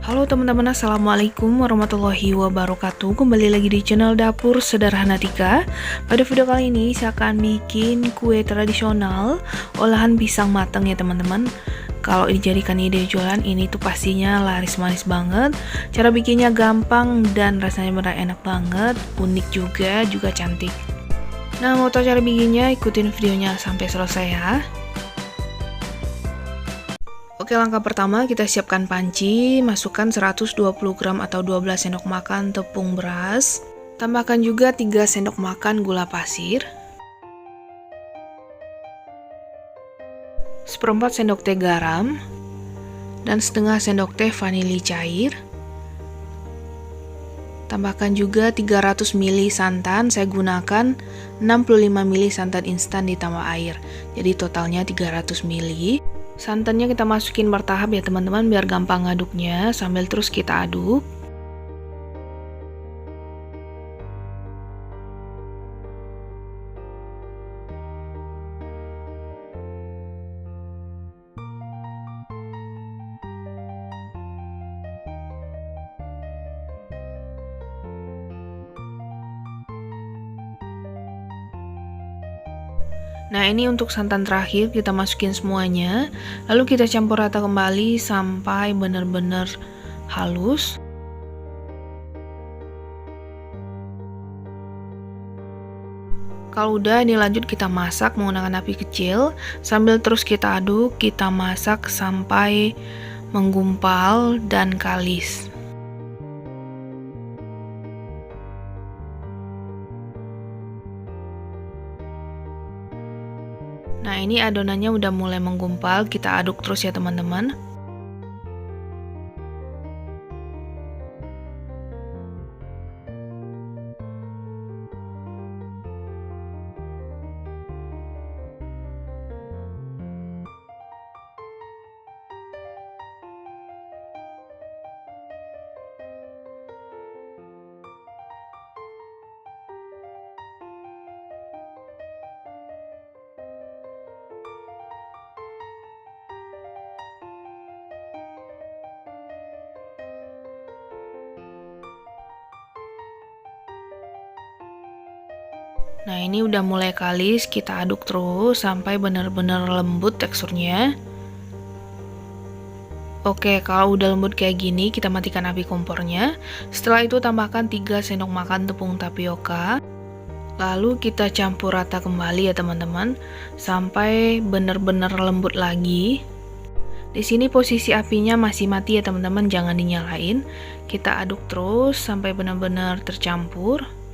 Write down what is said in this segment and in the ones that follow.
Halo teman-teman, assalamualaikum warahmatullahi wabarakatuh. Kembali lagi di channel Dapur Sederhana Tika. Pada video kali ini saya akan bikin kue tradisional olahan pisang matang ya teman-teman. Kalau dijadikan ide jualan, ini tuh pastinya laris manis banget. Cara bikinnya gampang dan rasanya benar enak banget, unik juga cantik. Nah, mau tahu cara bikinnya, ikutin videonya sampai selesai ya. Oke, langkah pertama kita siapkan panci, masukkan 120 gram atau 12 sendok makan tepung beras. Tambahkan juga 3 sendok makan gula pasir, 1/4 sendok teh garam, dan setengah sendok teh vanili cair. Tambahkan juga 300 ml santan, saya gunakan 65 ml santan instan ditambah air. Jadi totalnya 300 ml. Santannya kita masukin bertahap ya teman-teman biar gampang ngaduknya, sambil terus kita aduk. Nah, ini untuk santan terakhir kita masukin semuanya, lalu kita campur rata kembali sampai benar-benar halus. Kalau udah, ini lanjut kita masak menggunakan api kecil, sambil terus kita aduk, kita masak sampai menggumpal dan kalis. Nah, ini adonannya udah mulai menggumpal, kita aduk terus ya teman-teman. Nah, ini udah mulai kalis, kita aduk terus sampai benar-benar lembut teksturnya. Oke, kalau udah lembut kayak gini, kita matikan api kompornya. Setelah itu tambahkan 3 sendok makan tepung tapioka. Lalu kita campur rata kembali ya teman-teman, sampai benar-benar lembut lagi. Di sini posisi apinya masih mati ya teman-teman, jangan dinyalain. Kita aduk terus sampai benar-benar tercampur.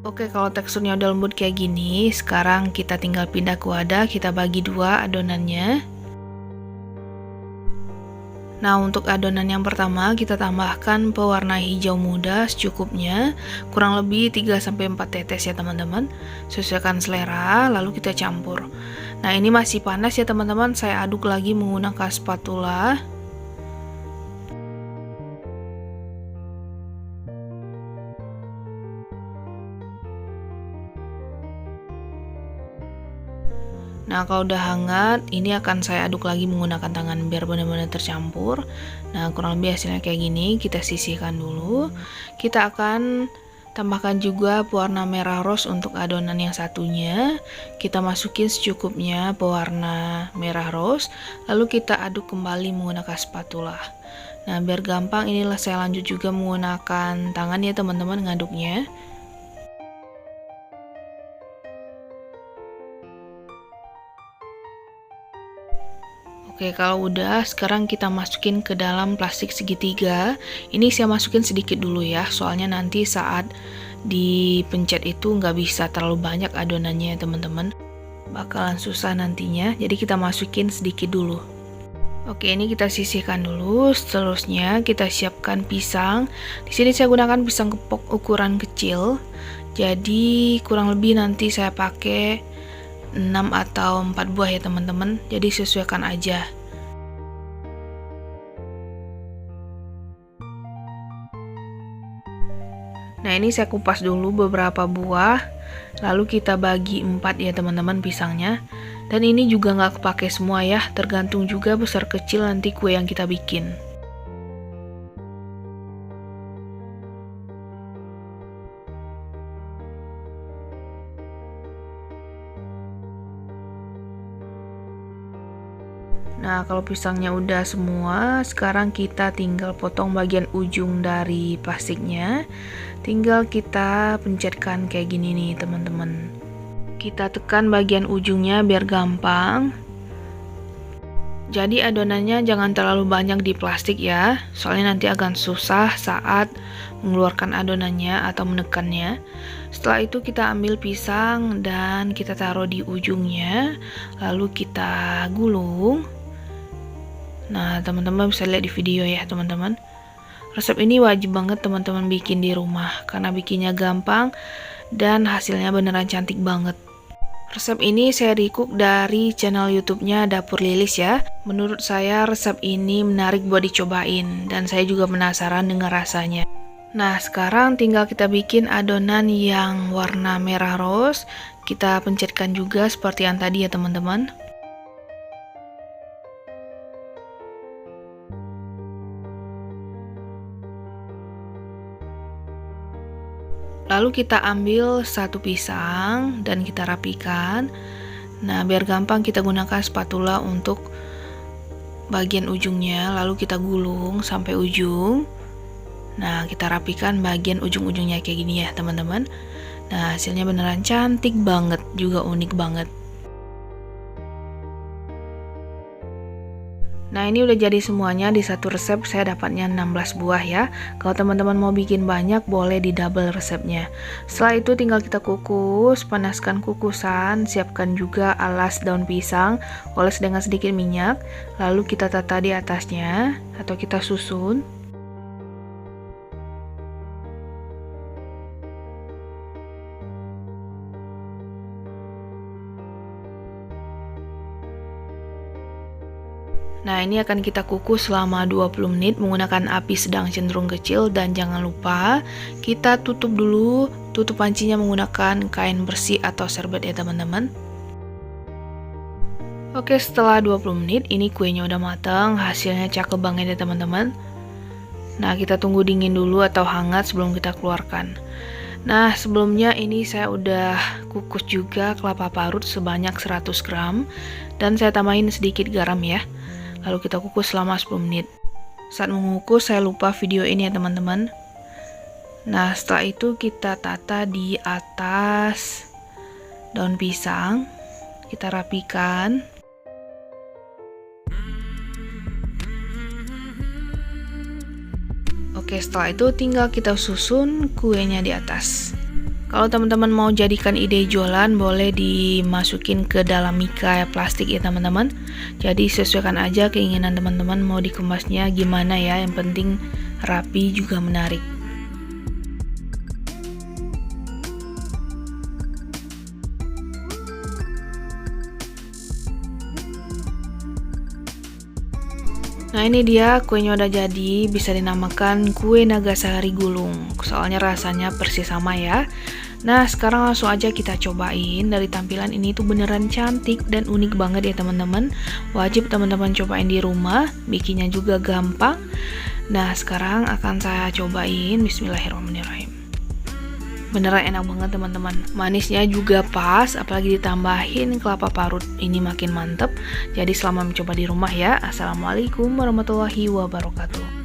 Oke, kalau teksturnya udah lembut kayak gini, sekarang kita tinggal pindah ke wadah, kita bagi dua adonannya. Nah, untuk adonan yang pertama kita tambahkan pewarna hijau muda secukupnya, kurang lebih 3-4 tetes ya teman-teman. Sesuaikan selera, lalu kita campur. Nah, ini masih panas ya teman-teman, saya aduk lagi menggunakan spatula. Nah, kalau udah hangat, ini akan saya aduk lagi menggunakan tangan biar benar-benar tercampur. Nah, kurang lebih hasilnya kayak gini, kita sisihkan dulu. Kita akan tambahkan juga pewarna merah rose untuk adonan yang satunya. Kita masukin secukupnya pewarna merah rose, lalu kita aduk kembali menggunakan spatula. Nah, biar gampang, inilah saya lanjut juga menggunakan tangan ya teman-teman ngaduknya. Oke, kalau udah, sekarang kita masukin ke dalam plastik segitiga. Ini saya masukin sedikit dulu ya, soalnya nanti saat dipencet itu nggak bisa terlalu banyak adonannya ya teman-teman. Bakalan susah nantinya, jadi kita masukin sedikit dulu. Oke, ini kita sisihkan dulu. Seterusnya kita siapkan pisang. Di sini saya gunakan pisang kepok ukuran kecil. Jadi kurang lebih nanti saya pakai 6 atau 4 buah ya teman-teman, jadi sesuaikan aja. Nah, ini saya kupas dulu beberapa buah, lalu kita bagi 4 ya teman-teman pisangnya. Dan ini juga nggak kepake semua ya, tergantung juga besar kecil nanti kue yang kita bikin. Nah, kalau pisangnya udah semua, sekarang kita tinggal potong bagian ujung dari plastiknya. Tinggal kita pencetkan kayak gini nih, teman-teman. Kita tekan bagian ujungnya biar gampang. Jadi adonannya jangan terlalu banyak di plastik ya, soalnya nanti akan susah saat mengeluarkan adonannya atau menekannya. Setelah itu kita ambil pisang dan kita taruh di ujungnya, lalu kita gulung. Nah, teman-teman bisa lihat di video ya teman-teman. Resep ini wajib banget teman-teman bikin di rumah, karena bikinnya gampang dan hasilnya beneran cantik banget. Resep ini saya recook dari channel YouTube-nya Dapur Lilis ya. Menurut saya resep ini menarik buat dicobain, dan saya juga penasaran dengan rasanya. Nah, sekarang tinggal kita bikin adonan yang warna merah rose. Kita pencetkan juga seperti yang tadi ya teman-teman. Lalu kita ambil satu pisang dan kita rapikan. Nah, biar gampang kita gunakan spatula untuk bagian ujungnya, lalu kita gulung sampai ujung. Nah, kita rapikan bagian ujung-ujungnya kayak gini ya teman-teman. Nah, hasilnya beneran cantik banget, juga unik banget. Nah, ini udah jadi semuanya. Di satu resep saya dapatnya 16 buah ya. Kalau teman-teman mau bikin banyak, boleh di double resepnya. Setelah itu tinggal kita kukus, panaskan kukusan, siapkan juga alas daun pisang, oles dengan sedikit minyak, lalu kita tata di atasnya atau kita susun. Nah, ini akan kita kukus selama 20 menit menggunakan api sedang cenderung kecil, dan jangan lupa kita tutup dulu, tutup pancinya menggunakan kain bersih atau serbet ya teman-teman. Oke, setelah 20 menit ini kuenya udah matang, hasilnya cakep banget ya teman-teman. Nah, kita tunggu dingin dulu atau hangat sebelum kita keluarkan. Nah, sebelumnya ini saya udah kukus juga kelapa parut sebanyak 100 gram dan saya tambahin sedikit garam ya. Lalu kita kukus selama 10 menit. Saat mengukus saya lupa video ini ya teman-teman. Nah, setelah itu kita tata di atas daun pisang. Kita rapikan. Oke, setelah itu tinggal kita susun kuenya di atas. Kalau teman-teman mau jadikan ide jualan, boleh dimasukin ke dalam mika plastik ya teman-teman. Jadi sesuaikan aja keinginan teman-teman mau dikemasnya gimana ya, yang penting rapi juga menarik. Nah, ini dia kuenya udah jadi, bisa dinamakan kue naga sehari gulung. Soalnya rasanya persis sama ya. Nah, sekarang langsung aja kita cobain. Dari tampilan ini tuh beneran cantik dan unik banget ya teman-teman. Wajib teman-teman cobain di rumah, bikinnya juga gampang. Nah, sekarang akan saya cobain. Bismillahirrahmanirrahim. Beneran enak banget teman-teman. Manisnya juga pas, apalagi ditambahin kelapa parut, ini makin mantep. Jadi selamat mencoba di rumah ya. Assalamualaikum warahmatullahi wabarakatuh.